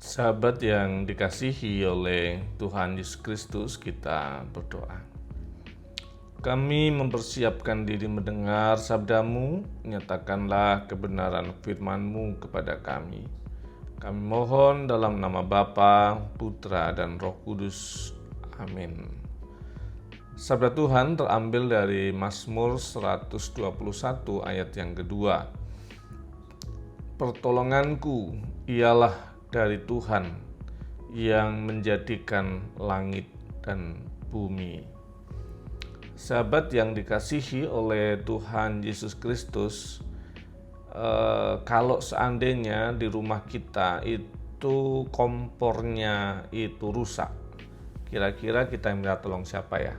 Sahabat yang dikasihi oleh Tuhan Yesus Kristus, kita berdoa. Kami mempersiapkan diri mendengar sabda-Mu, nyatakanlah kebenaran firman-Mu kepada kami. Kami mohon dalam nama Bapa, Putra, dan Roh Kudus. Amin. Sabda Tuhan terambil dari Mazmur 121 ayat yang kedua. Pertolonganku ialah dari Tuhan yang menjadikan langit dan bumi. Sahabat yang dikasihi oleh Tuhan Yesus Kristus, kalau seandainya di rumah kita itu kompornya itu rusak, kira-kira kita yang minta tolong siapa ya?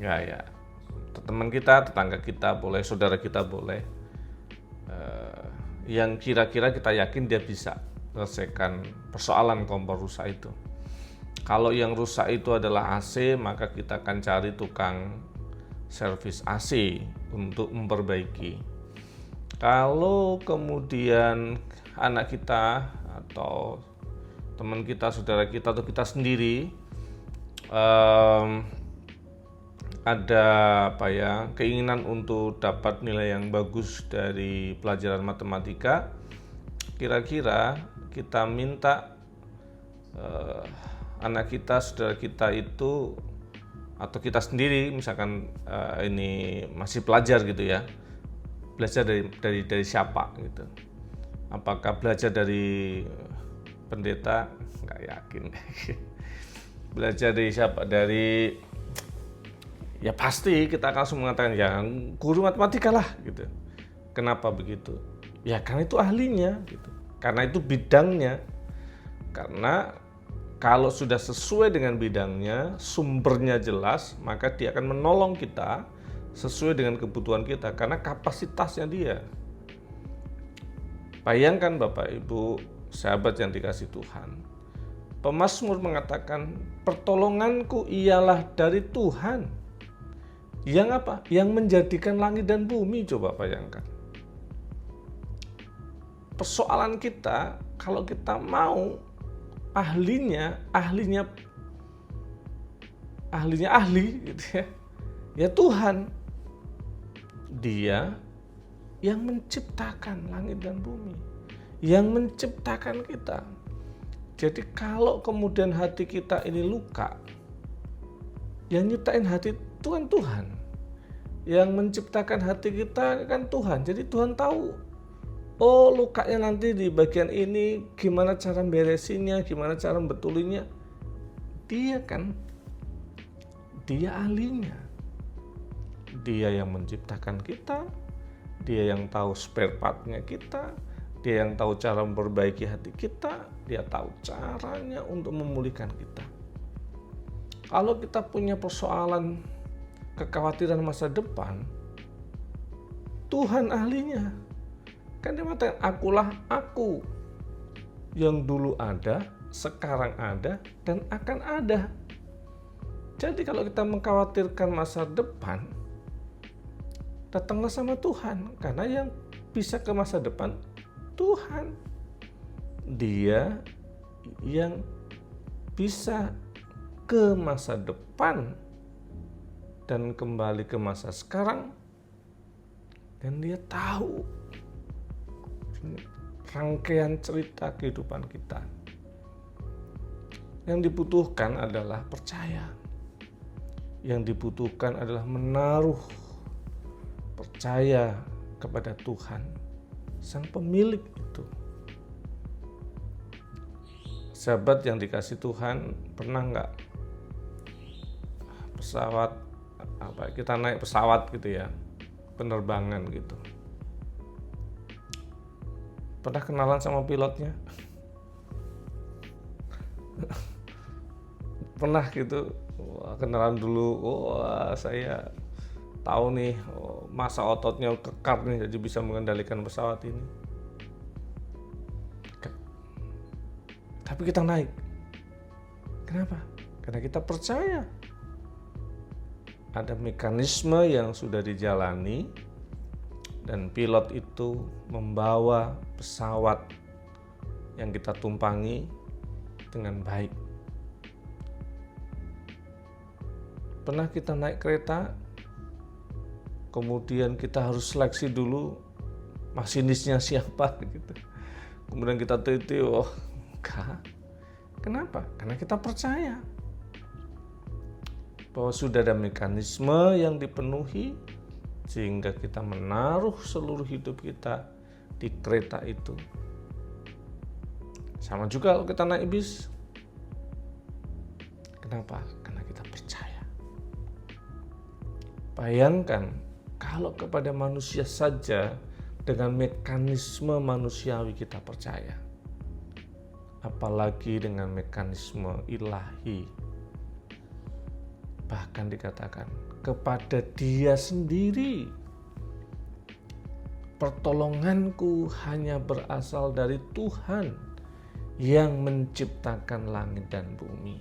Ya, teman kita, tetangga kita boleh, saudara kita boleh. Yang kira-kira kita yakin dia bisa selesaikan persoalan kompor rusak itu. Kalau yang rusak itu adalah AC, maka kita akan cari tukang servis AC untuk memperbaiki. Kalau kemudian anak kita atau teman kita, saudara kita, atau kita sendiri ada keinginan untuk dapat nilai yang bagus dari pelajaran matematika, kira-kira kita minta anak kita, saudara kita itu, atau kita sendiri, misalkan ini masih pelajar gitu ya, belajar dari siapa gitu? Apakah belajar dari pendeta? Nggak yakin. Belajar dari siapa? Ya pasti kita akan langsung mengatakan ya guru matematika lah gitu. Kenapa begitu? Ya karena itu ahlinya gitu. Karena itu bidangnya. Karena kalau sudah sesuai dengan bidangnya, sumbernya jelas, maka dia akan menolong kita sesuai dengan kebutuhan kita karena kapasitasnya dia. Bayangkan Bapak Ibu, sahabat yang dikasihi Tuhan. Pemazmur mengatakan, pertolonganku ialah dari Tuhan. Yang apa? Yang menjadikan langit dan bumi. Coba bayangkan. Persoalan kita, kalau kita mau ahli gitu ya. Ya Tuhan. Dia yang menciptakan langit dan bumi. Yang menciptakan kita. Jadi kalau kemudian hati kita ini luka, yang nyiptain hati itu kan Tuhan. Yang menciptakan hati kita kan Tuhan. Jadi Tuhan tahu, oh lukanya nanti di bagian ini, gimana cara beresinnya, gimana cara betulinya. Dia kan, dia ahlinya. Dia yang menciptakan kita, dia yang tahu spare partnya kita, dia yang tahu cara memperbaiki hati kita, dia tahu caranya untuk memulihkan kita. Kalau kita punya persoalan kekhawatiran masa depan, Tuhan ahlinya. Kan dia mengatakan, akulah aku yang dulu ada, sekarang ada, dan akan ada. Jadi kalau kita mengkhawatirkan masa depan, datanglah sama Tuhan. Karena yang bisa ke masa depan, Tuhan. Dia yang bisa ke masa depan dan kembali ke masa sekarang, dan dia tahu rangkaian cerita kehidupan kita. Yang dibutuhkan adalah percaya. Yang dibutuhkan adalah menaruh percaya kepada Tuhan, Sang Pemilik itu. Sahabat yang dikasihi Tuhan, pernah nggak kita naik pesawat gitu ya, penerbangan gitu, pernah kenalan sama pilotnya? Pernah gitu, kenalan dulu, saya tahu nih, masa ototnya kekar nih, jadi bisa mengendalikan pesawat ini. Tapi kita naik. Kenapa? Karena kita percaya ada mekanisme yang sudah dijalani dan pilot itu membawa pesawat yang kita tumpangi dengan baik. Pernah kita naik kereta, kemudian kita harus seleksi dulu masinisnya siapa gitu. Kemudian kita teliti, oh enggak. Kenapa? Karena kita percaya bahwa sudah ada mekanisme yang dipenuhi sehingga kita menaruh seluruh hidup kita di kereta itu. Sama juga kalau kita naik bis. Kenapa? Karena kita percaya. Bayangkan kalau kepada manusia saja dengan mekanisme manusiawi kita percaya. Apalagi dengan mekanisme ilahi. Bahkan dikatakan kepada Dia sendiri. Pertolonganku hanya berasal dari Tuhan yang menciptakan langit dan bumi.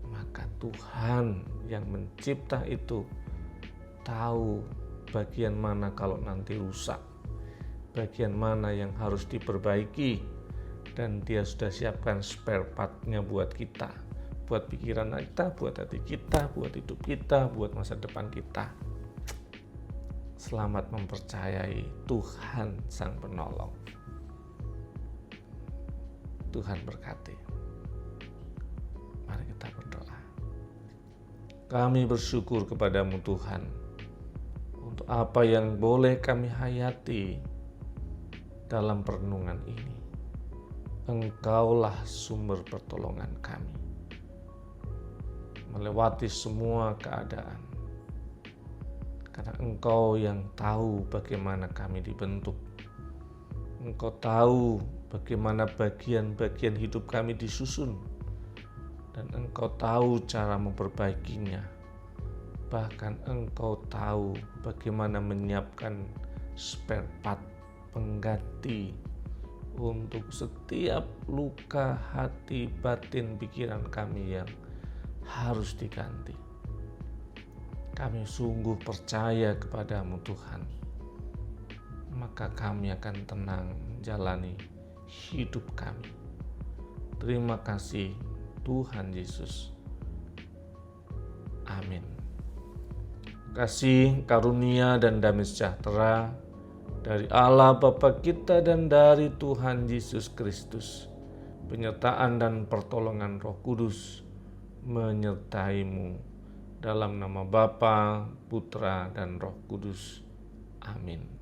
Maka Tuhan yang mencipta itu tahu bagian mana kalau nanti rusak, bagian mana yang harus diperbaiki, dan Dia sudah siapkan spare part-nya buat kita, buat pikiran kita, buat hati kita, buat hidup kita, buat masa depan kita. Selamat mempercayai Tuhan Sang Penolong. Tuhan berkati. Mari kita berdoa. Kami bersyukur kepadamu Tuhan untuk apa yang boleh kami hayati dalam perenungan ini. Engkaulah sumber pertolongan kami melewati semua keadaan, karena Engkau yang tahu bagaimana kami dibentuk. Engkau tahu bagaimana bagian-bagian hidup kami disusun, dan Engkau tahu cara memperbaikinya. Bahkan Engkau tahu bagaimana menyiapkan spare part pengganti untuk setiap luka hati, batin, pikiran kami yang harus diganti. Kami sungguh percaya kepadamu Tuhan, maka kami akan tenang menjalani hidup kami. Terima kasih Tuhan Yesus. Amin. Kasih, karunia, dan damai sejahtera dari Allah Bapa kita dan dari Tuhan Yesus Kristus, penyertaan dan pertolongan Roh Kudus menyertaimu dalam nama Bapa, Putra, dan Roh Kudus. Amin.